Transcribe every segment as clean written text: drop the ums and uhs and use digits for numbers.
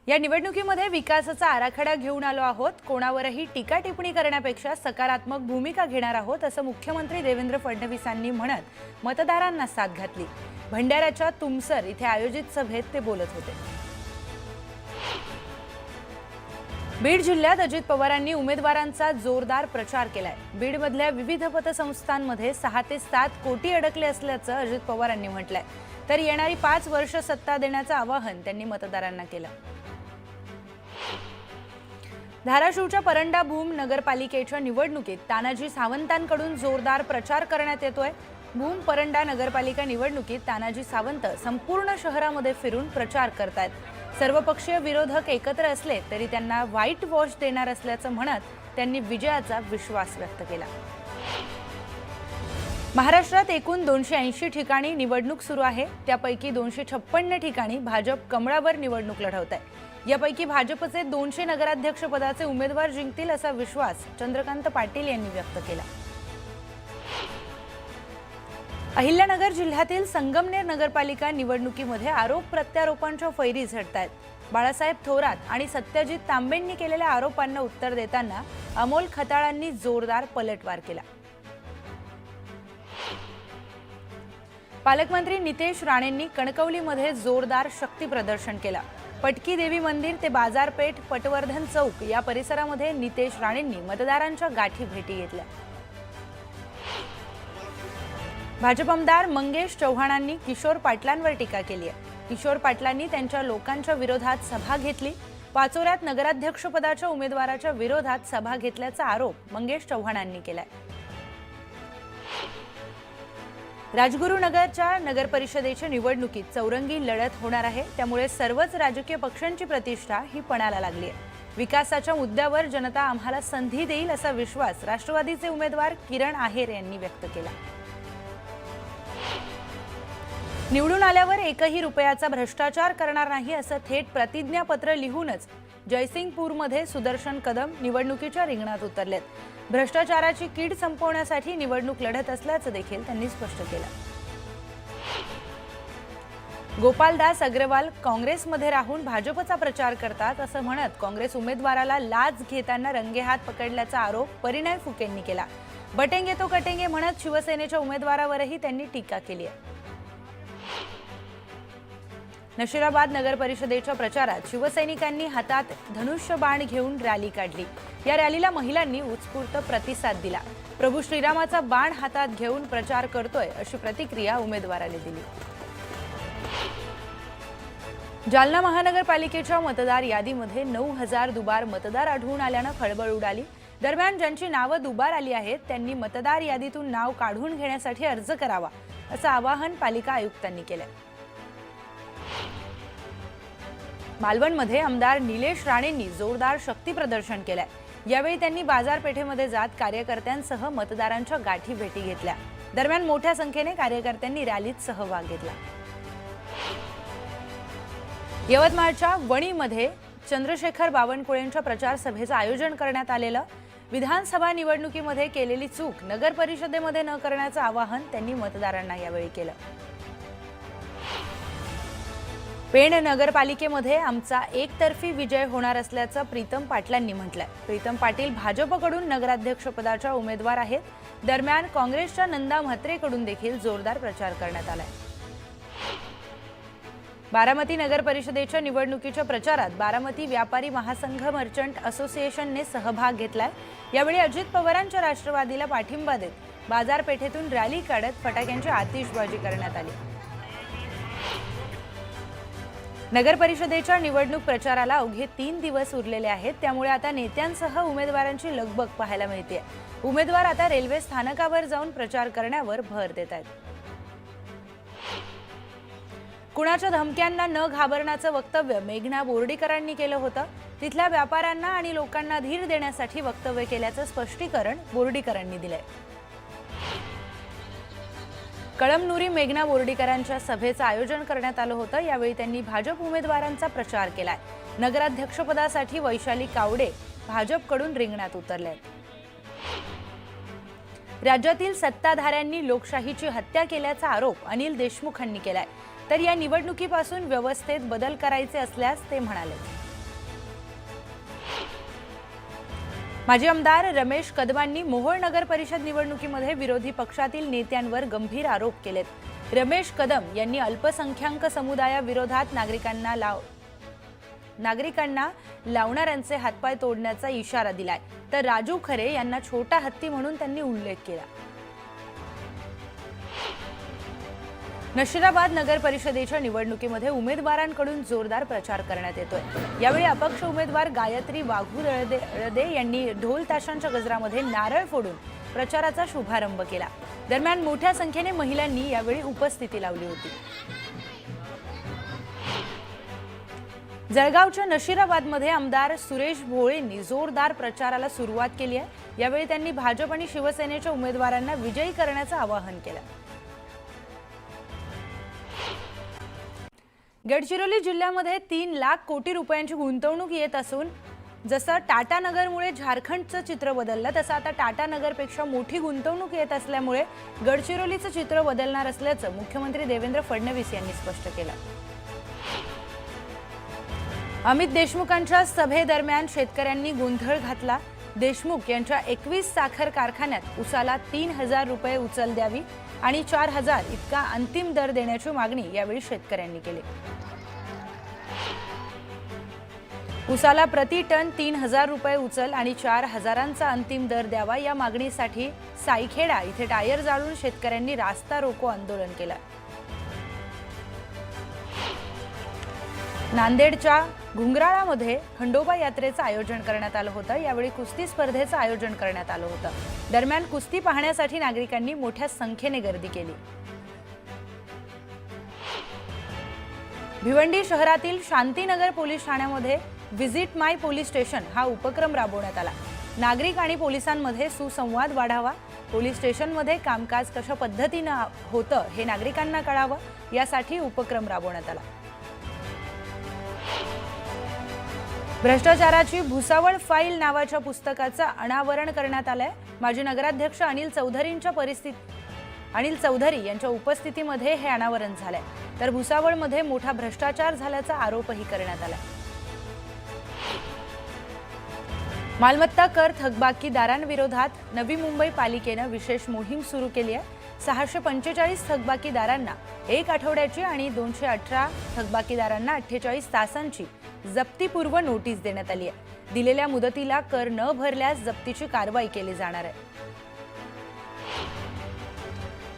या निवडणुकीमध्ये विकासाचा आराखडा घेऊन आलो आहोत, कोणावरही टीका टिप्पणी करण्यापेक्षा सकारात्मक भूमिका घेणार आहोत असं मुख्यमंत्री देवेंद्र फडणवीसांनी म्हणत मतदारांना साथ घातली। भंडाऱ्याच्या तुमसर इथे आयोजित सभेत ते बोलत होते। बीड जिल्ह्यात अजित पवारांनी उमेदवारांचा जोरदार प्रचार केलाय। बीडमधल्या विविध पतसंस्थांमध्ये 6 ते 7 कोटी अडकले असल्याचं अजित पवारांनी म्हटलंय। तर येणारी 5 वर्ष सत्ता देण्याचं आवाहन त्यांनी मतदारांना केलं। धाराशिवच्या परंडा भूम नगरपालिकेच्या निवडणुकीत तानाजी सावंतांकडून जोरदार प्रचार करण्यात येतोय। भूम परंडा नगरपालिका निवडणुकीत तानाजी सावंत संपूर्ण शहरामध्ये फिरून प्रचार करतायत। सर्वपक्षीय विरोधक एकत्र असले तरी त्यांना व्हाईट वॉश देणार असल्याचं म्हणत त्यांनी विजयाचा विश्वास व्यक्त केला। महाराष्ट्रात एकूण 280 ठिकाणी निवडणूक सुरू आहे, त्यापैकी 256 ठिकाणी भाजप कमळावर निवडणूक लढवत आहे। यापैकी भाजपचे 200 नगराध्यक्ष पदाचे उमेदवार जिंकतील असा विश्वास चंद्रकांत पाटील यांनी व्यक्त केला। अहिल्यानगर जिल्ह्यातील संगमनेर नगरपालिका निवडणुकीमध्ये आरोप प्रत्यारोपांच्या फैरी झडतायत। बाळासाहेब थोरात आणि सत्यजित तांबेंनी केलेल्या आरोपांना उत्तर देताना अमोल खताळांनी जोरदार पलटवार केला। पालकमंत्री नितेश राणेंनी कणकवलीमध्ये जोरदार शक्ती प्रदर्शन केलं। पटकी देवी मंदिर ते बाजारपेठ पटवर्धन चौक या परिसरामध्ये नितेश राणेंनी मतदारांच्या गाठी भेटी घेतल्या। भाजप आमदार मंगेश चव्हाणांनी किशोर पाटलांवर टीका केली आहे। किशोर पाटलांनी त्यांच्या लोकांच्या विरोधात सभा घेतली। पाचोऱ्यात नगराध्यक्षपदाच्या उमेदवाराच्या विरोधात सभा घेतल्याचा आरोप मंगेश चव्हाणांनी केलाय। राजगुरुनगरच्या नगरपरिषदेच्या निवडणुकीत चौरंगी लढत होणार आहे, त्यामुळे सर्वच राजकीय पक्षांची प्रतिष्ठा ही पणाला लागली आहे। विकासाच्या मुद्द्यावर जनता आम्हाला संधी देईल असा विश्वास राष्ट्रवादीचे उमेदवार किरण आहेर यांनी व्यक्त केला। निवडून आल्यावर एकही रुपयाचा भ्रष्टाचार करणार नाही असं थेट प्रतिज्ञापत्र लिहूनच जयसिंगपूरमध्ये सुदर्शन कदम निवडणुकीच्या रिंगणात उतरलेत। भ्रष्टाचाराची कीड संपवण्यासाठी निवडणूक लढत असल्याचं देखील त्यांनी स्पष्ट केलं। गोपालदास अग्रवाल काँग्रेसमध्ये राहून भाजपचा प्रचार करतात असं म्हणत काँग्रेस उमेदवाराला लाच घेताना रंगेहात पकडल्याचा आरोप परिणय फुकेंनी केला। बटेंगे तो कटेंगे म्हणत शिवसेनेच्या उमेदवारावरही त्यांनी टीका केली आहे। नशिराबाद नगर परिषदेच्या प्रचारात शिवसैनिकांनी हातात धनुष्यबाण घेऊन रॅली काढली। या रॅलीला महिलांनी उत्स्फूर्त प्रतिसाद दिला। प्रभू श्रीरामाचा बाण हातात घेऊन प्रचार करतोय अशी प्रतिक्रिया उमेदवाराने दिली। जालना महानगरपालिकेच्या मतदार यादीमध्ये 9000 दुबार मतदार आढळून आल्यानं खळबळ उडाली। दरम्यान ज्यांची नावं दुबार आली आहेत त्यांनी मतदार यादीतून नाव काढून घेण्यासाठी अर्ज करावा असं आवाहन पालिका आयुक्तांनी केलंय। मालवणमध्ये आमदार निलेश राणेंनी जोरदार शक्ती प्रदर्शन केलंय। यावेळी त्यांनी बाजारपेठेमध्ये जात कार्यकर्त्यांसह मतदारांच्या गाठी भेटी घेतल्या। दरम्यान मोठ्या संख्येने कार्यकर्त्यांनी रॅलीत सहभाग घेतला। यवतमाळच्या वणीमध्ये चंद्रशेखर बावनकुळेंच्या प्रचार सभेचं आयोजन करण्यात आलेलं। विधानसभा निवडणुकीमध्ये केलेली चूक नगर परिषदेमध्ये न करण्याचं आवाहन त्यांनी मतदारांना यावेळी केलं। पेण नगरपालिकेमध्ये आमचा एकतर्फी विजय होणार असल्याचं प्रीतम पाटलांनी म्हटलंय। प्रीतम पाटील भाजपकडून नगराध्यक्षपदाच्या उमेदवार आहेत। दरम्यान काँग्रेसच्या नंदा म्हात्रेकडून देखील जोरदार प्रचार करण्यात आलाय। बारामती नगर परिषदेच्या निवडणुकीच्या प्रचारात बारामती व्यापारी महासंघ मर्चंट असोसिएशनने सहभाग घेतलाय। यावेळी अजित पवारांच्या राष्ट्रवादीला पाठिंबा देत बाजारपेठेतून रॅली काढत फटाक्यांची आतिषबाजी करण्यात आली। नगर परिषदेच्या निवडणूक प्रचाराला अवघे 3 दिवस उरलेले आहेत, त्यामुळे आता नेत्यांसह उमेदवारांची लगबग पाहायला मिळते। उमेदवार आता रेल्वे स्थानकावर जाऊन प्रचार करण्यावर भर देत आहेत। कुणाच्या धमक्यांना न घाबरण्याचं वक्तव्य मेघना बोर्डीकरांनी केलं होतं। तिथल्या व्यापाऱ्यांना आणि लोकांना धीर देण्यासाठी वक्तव्य केल्याचं स्पष्टीकरण बोर्डीकरांनी दिलंय। कळमनुरी मेघना बोर्डीकरांच्या सभेचं आयोजन करण्यात आलं होतं। यावेळी त्यांनी भाजप उमेदवारांचा प्रचार केलाय। नगराध्यक्षपदासाठी वैशाली कावडे भाजपकडून रिंगणात उतरले आहेत। राज्यातील सत्ताधाऱ्यांनी लोकशाहीची हत्या केल्याचा आरोप अनिल देशमुख यांनी केलाय। तर या निवडणुकीपासून व्यवस्थेत बदल करायचे असल्यास ते म्हणाले। माजी आमदार रमेश कदमांनी मोहोळ नगर परिषद निवडणुकीमध्ये विरोधी पक्षातील नेत्यांवर गंभीर आरोप केलेत। रमेश कदम यांनी अल्पसंख्याक समुदायाविरोधात नागरिकांना लावणाऱ्यांचे हातपाय तोडण्याचा इशारा दिलाय, तर राजू खरे यांना छोटा हत्ती म्हणून त्यांनी उल्लेख केला। नशिराबाद नगर परिषदेच्या निवडणुकीमध्ये उमेदवारांकडून जोरदार प्रचार करण्यात येतोय। यावेळी अपक्ष उमेदवार गायत्री वाघू दळदे यांनी ढोल ताशांच्या गजरामध्ये नारळ फोडून प्रचाराचा शुभारंभ केला। दरम्यान मोठ्या संख्येने महिलांनी यावेळी उपस्थिती लावली होती। जळगावच्या नशिराबादमध्ये आमदार सुरेश भोळेंनी जोरदार प्रचाराला सुरुवात केली आहे। यावेळी त्यांनी भाजप आणि शिवसेनेच्या उमेदवारांना विजयी करण्याचं आवाहन केलं। गडचिरोली जिल्ह्यामध्ये 3 लाख कोटी रुपयांची गुंतवणूक येत असून जसं टाटा नगरमुळे झारखंडचं चित्र बदललं, तसं आता टाटा नगरपेक्षा मोठी गुंतवणूक येत असल्यामुळे गडचिरोलीचं चित्र बदलणार असल्याचं मुख्यमंत्री देवेंद्र फडणवीस यांनी स्पष्ट केलं। अमित देशमुखांच्या सभेदरम्यान शेतकऱ्यांनी गोंधळ घातला। देशमुख यांच्या 21 साखर कारखान्यात उसाला 3000 रुपये उचल द्यावी आणि 4000 इतका अंतिम दर देण्याची मागणी यावेळी शेतकऱ्यांनी केली। उसाला प्रति टन 3000 रुपये उचल आणि 4000चा अंतिम दर द्यावा या मागणीसाठी सायखेडा इथे टायर जाळून शेतकऱ्यांनी रास्ता रोको आंदोलन केलं। नांदेडच्या घुंगराळामध्ये खंडोबा यात्रेचं आयोजन करण्यात आलं होतं। यावेळी कुस्ती स्पर्धेचं आयोजन करण्यात आलं होतं। दरम्यान कुस्ती पाहण्यासाठी नागरिकांनी मोठ्या संख्येने गर्दी केली। भिवंडी शहरातील शांतीनगर पोलीस ठाण्यामध्ये व्हिजिट माय पोलीस स्टेशन हा उपक्रम राबवण्यात आला। नागरिक आणि पोलिसांमध्ये सुसंवाद वाढावा, पोलीस स्टेशनमध्ये कामकाज कशा पद्धतीने होतं हे नागरिकांना कळावं यासाठी उपक्रम राबवण्यात आला। भ्रष्टाचाराची भुसावळ फाईल नावाच्या पुस्तकाचं अनावरण करण्यात आलंय। माजी नगराध्यक्ष अनिल चौधरी यांच्या उपस्थितीमध्ये हे अनावरण झालंय, तर भुसावळमध्ये मोठा भ्रष्टाचार झाल्याचा आरोपही करण्यात आला। मालमत्ता कर थकबाकीदारांविरोधात नवी मुंबई पालिकेनं विशेष मोहीम सुरू केली आहे। 645 थकबाकीदारांना 1 आठवड्याची आणि 218 थकबाकीदारांना 48 तासांची जप्तीपूर्व नोटीस देण्यात आली आहे। दिलेल्या मुदतीला कर न भरल्यास जप्तीची कारवाई केली जाणार आहे।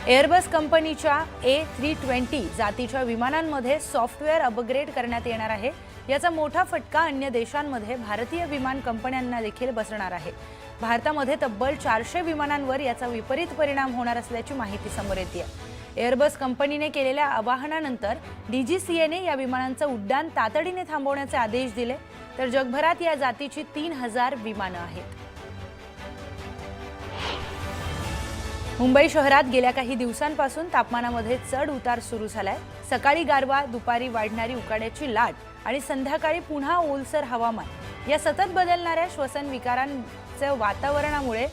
एअरबस कंपनीच्या A320 जातीच्या विमानांमध्ये सॉफ्टवेअर अपग्रेड करण्यात येणार आहे। याचा मोठा फटका अन्य देशांमध्ये भारतीय विमान कंपन्यांना देखील बसणार आहे। भारतामध्ये तब्बल 400 विमानांवर याचा विपरीत परिणाम होणार असल्याची माहिती समोर येते। एअरबस कंपनीने केलेल्या आवाहनानंतर DGCAने या विमानांचं उड्डाण तातडीने थांबवण्याचे आदेश दिले, तर जगभरात या जातीची 3000 विमानं आहेत। मुंबई शहरात गेल्या काही दिवसांपासून तापमानामध्ये चढ उतार सुरू झालाय। सकाळी गारवा, दुपारी वाढणारी उकाड्याची लाट आणि संध्याकाळी पुन्हा ओलसर हवामान या सतत बदलणाऱ्या श्वसन विकारांच्या वातावरणामुळे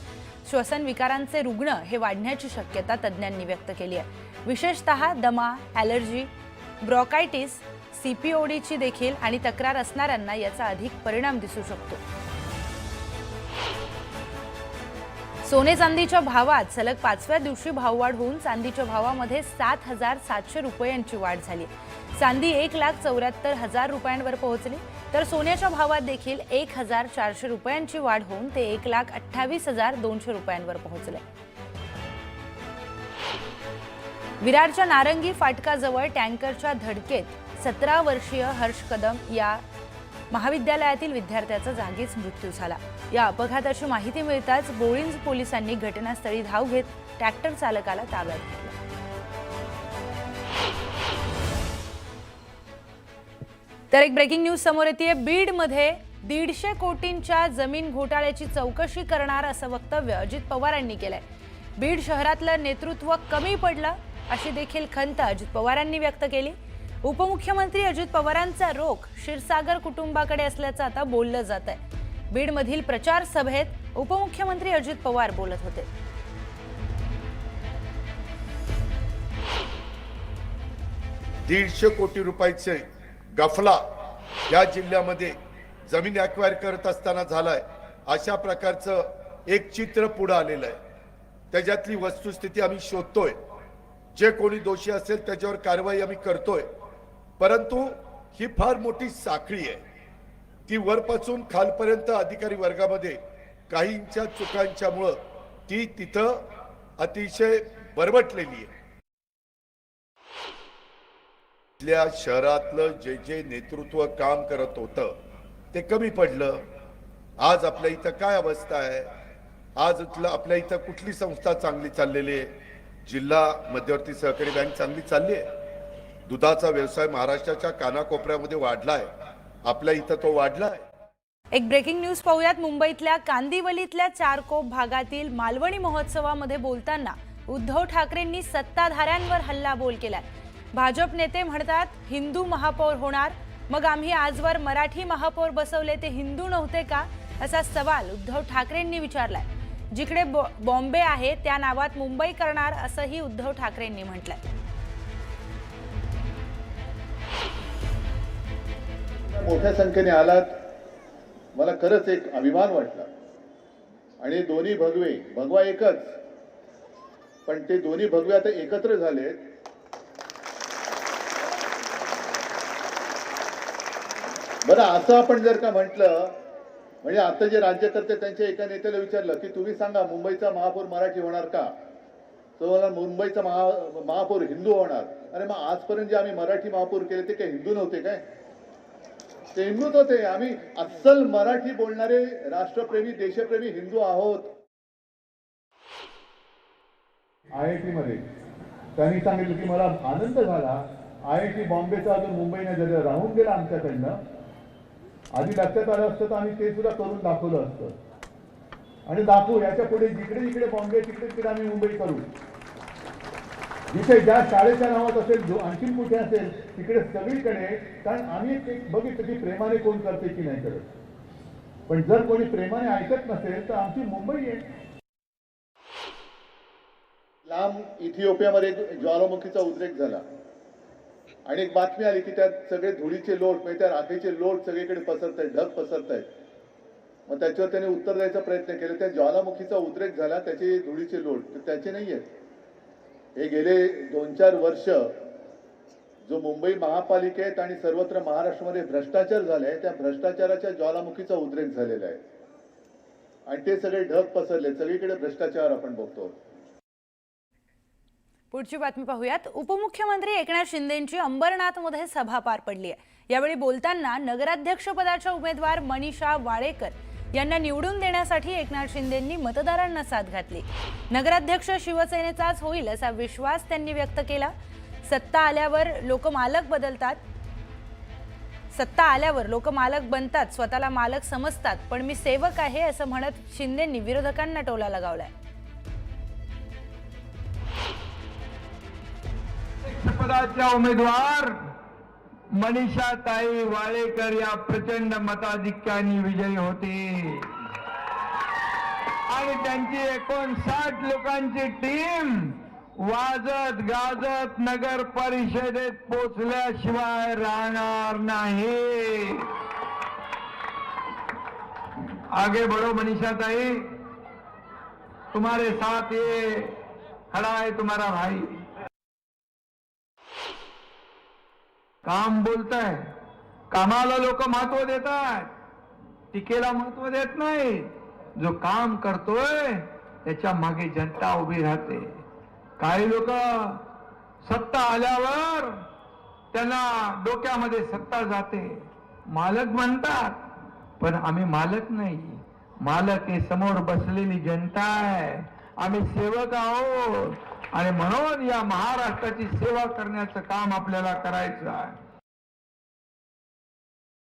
श्वसन विकारांचे रुग्ण हे वाढण्याची शक्यता तज्ज्ञांनी व्यक्त केली आहे। विशेषतः दमा, ॲलर्जी, ब्रॉन्कायटिस, CPODची देखील आणि तक्रार असणाऱ्यांना याचा अधिक परिणाम दिसू शकतो। सोने चांदीच्या भावात सलग 5व्या दिवशी भाववाढ होऊन चांदीच्या भावामध्ये 7700 रुपयांची वाढ झाली। चांदी 1,74,000 रुपयांवर पोहोचली, तर सोन्याच्या भावात देखील 1400 रुपयांची वाढ होऊन ते 1,28,200 रुपयांवर पोहोचले। विरारच्या नारंगी फाटकाजवळ टँकरच्या धडकेत 17 वर्षीय हर्ष कदम या महाविद्यालयातील विद्यार्थ्याचा जागीच मृत्यू झाला। या अपघाताची माहिती मिळताच बोळिंज पोलिसांनी घटनास्थळी धाव घेत ट्रॅक्टर चालकाला ताब्यात घेतलं। तर एक ब्रेकिंग न्यूज समोर येते। बीडमध्ये 150 कोटींच्या जमीन घोटाळ्याची चौकशी करणार असं वक्तव्य अजित पवारांनी केलंय। बीड शहरातलं नेतृत्व कमी पडलं अशी देखील खंत अजित पवारांनी व्यक्त केली। उपमुख्यमंत्री अजित पवारांचा रोख क्षीरसागर कुटुंबाकडे असल्याचं आता बोललं जात आहे। बीडमधील प्रचार सभेत उपमुख्यमंत्री अजित पवार बोलत होते। 150 कोटी रुपयाचे गफला या जिल्ह्यामध्ये जमीन ॲक्वायर करत असताना झालाय। अशा प्रकारचं एक चित्र पुढे आलेलं आहे। त्याच्यातली वस्तुस्थिती आम्ही शोधतोय, जे कोणी दोषी असेल त्याच्यावर कारवाई आम्ही करतोय। परंतु ही फार मोठी साखळी आहे, ती वरपासून खालपर्यंत अधिकारी वर्गामध्ये काहींच्या चुकांच्यामुळं ती तिथं अतिशय बरबटलेली आहे। इथल्या शहरातलं जे जे नेतृत्व काम करत होतं ते कमी पडलं। आज आपल्या इथं काय अवस्था आहे? आज आपल्या इथं कुठली संस्था चांगली चाललेली आहे? जिल्हा मध्यवर्ती सहकारी बँक चांगली चालली आहे। दुधाचा व्यवसाय महाराष्ट्राच्या कानाकोपऱ्यामध्ये वाढलाय, आपल्या इथं तो वाढलाय। एक ब्रेकिंग न्यूज पाहूयात। मुंबईतल्या कांदिवलीतल्या चारकोप भागातील मालवणी महोत्सवामध्ये बोलताना उद्धव ठाकरेंनी सत्ताधाऱ्यांवर हल्लाबोल केलाय। भाजप नेते म्हणतात हिंदू महापौर होणार, मग आम्ही आजवर मराठी महापौर बसवले ते हिंदू नव्हते का, असा सवाल उद्धव ठाकरेंनी विचारलाय। जिकडे बॉम्बे आहे त्या नावात मुंबई करणार असंही उद्धव ठाकरेंनी म्हटलंय। मोठ्या संख्येने आलात, मला खरंच एक अभिमान वाटला। आणि दोन्ही भगवा एकच, पण ते दोन्ही भगवे आता एकत्र झालेत। बरं, असं आपण जर का म्हटलं, म्हणजे आता जे राज्यकर्ते त्यांच्या एका नेत्याला विचारलं की तुम्ही सांगा मुंबईचा महापौर मराठी होणार का, तो मला मुंबईचा महापौर हिंदू होणार। अरे मग आजपर्यंत जे आम्ही मराठी महापौर केले ते काही हिंदू नव्हते काय? ते हिंदूच होते। आम्ही अस्सल मराठी बोलणारे राष्ट्रप्रेमी देशप्रेमी हिंदू आहोत। IIT मध्ये त्यांनी सांगितलं की मला आनंद झाला, IIT बॉम्बेचा अजून मुंबईने जर राहून गेला आमच्याकडनं, आधी लक्षात आलं असतं तर आम्ही ते सुद्धा करून दाखवलं असतं। आणि दाखवू, याच्या पुढे जिकडे जिकडे बॉम्बे तिकडे तिकडे आम्ही मुंबई करू। जिथे ज्या शाळेच्या नावात असेल, जो आणखीन कुठे असेल तिकडे सगळीकडे। कारण आम्ही बघितलं की प्रेमाने कोण करते की नाही करत, पण जर कोणी प्रेमाने ऐकत नसेल तर आमची मुंबई आहे। लांब इथिओपियामध्ये ज्वालामुखीचा उद्रेक झाला आणि एक बातमी आली की त्यात सगळे धुळीचे लोट, म्हणजे त्या राखेचे लोट सगळीकडे पसरत आहेत, ढग पसरत आहेत। मग त्याच्यावर त्याने उत्तर द्यायचा प्रयत्न केला। त्या ज्वालामुखीचा उद्रेक झाला, त्याचे धुळीचे लोट तर त्याचे नाही आहेत। हे गेले 2-4 वर्ष जो मुंबई महापालिकेत आणि सर्वत्र महाराष्ट्रामध्ये भ्रष्टाचार झालाय, त्या भ्रष्टाचाराच्या ज्वालामुखीचा उद्रेक झालेला आहे आणि ते सगळे ढग पसरले, सगळीकडे भ्रष्टाचार आपण बघतो। पुढची बातमी पाहूयात। उपमुख्यमंत्री एकनाथ शिंदेंची अंबरनाथमध्ये सभा पार पडली आहे। यावेळी बोलताना नगराध्यक्षपदाच्या उमेदवार मनीषा वाळेकर यांना निवडून देण्यासाठी एकनाथ शिंदेंनी मतदारांना साथ घातली। नगराध्यक्ष शिवसेनेचाच होईल असा विश्वास त्यांनी व्यक्त केला। सत्ता आल्यावर लोक मालक बनतात, स्वतःला मालक समजतात, पण मी सेवक आहे असं म्हणत शिंदेंनी विरोधकांना टोला लगावलाय। पदाच्या उमेदवार मनीषाताई वाळेकर या प्रचंड मताधिक्याने विजयी होते आणि त्यांची 59 लोकांची टीम वाजत गाजत नगर परिषदेत पोहोचल्याशिवाय राहणार नाही। आगे बढ़ो मनीषाताई, तुम्हारे साथ ये खड़ा है तुम्हारा भाई। काम बोलताय, कामाला लोक महत्व देतात, टीकेला महत्व देत नाही। जो काम करतोय त्याच्या मागे जनता उभी राहते। काही लोक सत्ता आल्यावर त्यांना डोक्यामध्ये सत्ता जाते, मालक म्हणतात, पण आम्ही मालक नाही, मालक हे समोर बसलेली जनता आहे। आम्ही सेवक आहोत आणि म्हणून या महाराष्ट्राची सेवा करण्याचं काम आपल्याला करायचं आहे।